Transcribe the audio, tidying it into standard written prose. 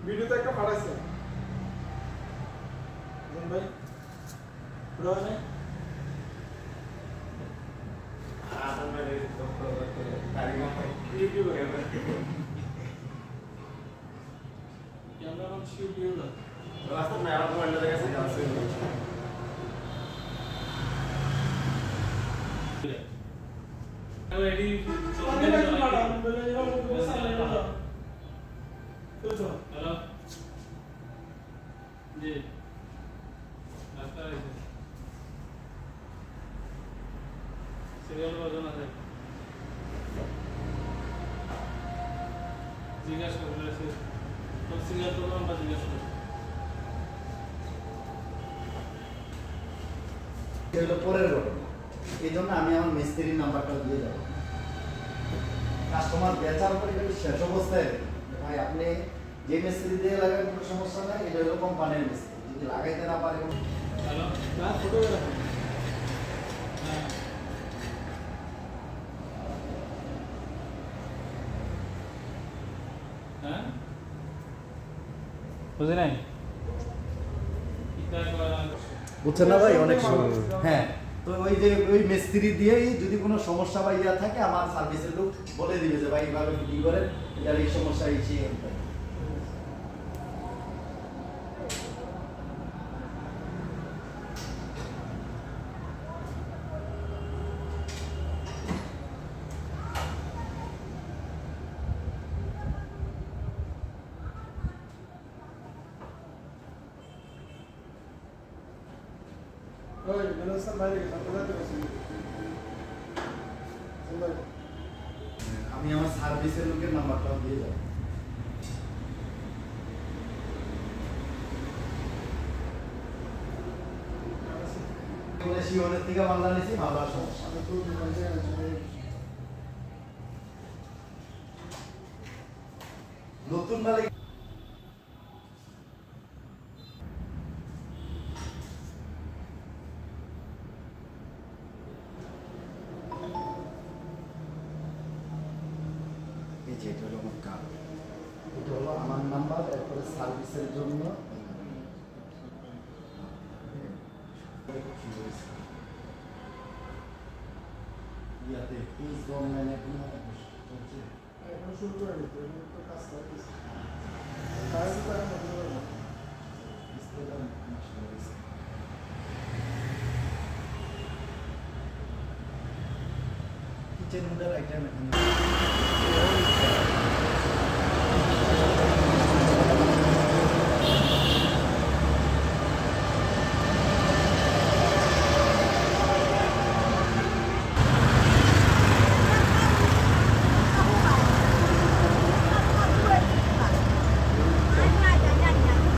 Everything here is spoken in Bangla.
ভিডিওতে একটা পাঠাইছে ভাই রোনে আদম ভাই ডক্টর কারিগর ইউটিউব ক্যামেরা অন শুট দিও না রাস্তা না আমার মোবাইল লাগে আছে যাচ্ছে রেডি हेलो जी रास्ता है सीरियल वर्जन আছে জিজ্ঞাসা করেছে তো সিরিয়াল তো আমরা জিজ্ঞাসা করি এগুলো পরের ঘটনা এই জন্য আমি আমার মিস্ত্রির নাম্বারটা দিয়ে যাব কাস্টমার বেচার পরে শেষ অবস্থায় ভাই আপনি যে মিস্ত্রি দিয়ে লাগাবেন কোনো সমস্যা নাই এটা হলো কোম্পানির মিস্ত্রি যদি লাগাইতে না পারে হ্যালো না ফটো রাখো হ্যাঁ বুঝে নাই বুঝছেন না ভাই অনেক সময় হ্যাঁ তো ওই যে ওই মিস্ত্রি দিয়েই যদি কোনো সমস্যা বা ইয়া থাকে আমার সার্ভিসের লোক বলে দিবে যে ভাই এইভাবে ফিটিং করেন এটার এই সমস্যা এই আমি আমার সার্ভিসের লোকের নাম্বারটাও দিয়ে যাব শিওনের থেকে মামলা নিয়েছি মামলার সমস্যা নতুন মালিক এটা হলো আমার কার্ড এটা হলো আমার নাম্বার এরপরে সার্ভিসের জন্য ইয়াতে কুইজ অনলাইনে কোনো চলছে এখন শুরু করে দিতে তো কাজ করতেছে কাজ করে মধ্যে না ইস্তেলাম মাশাআল্লাহ কিচেন মডেল আইটেম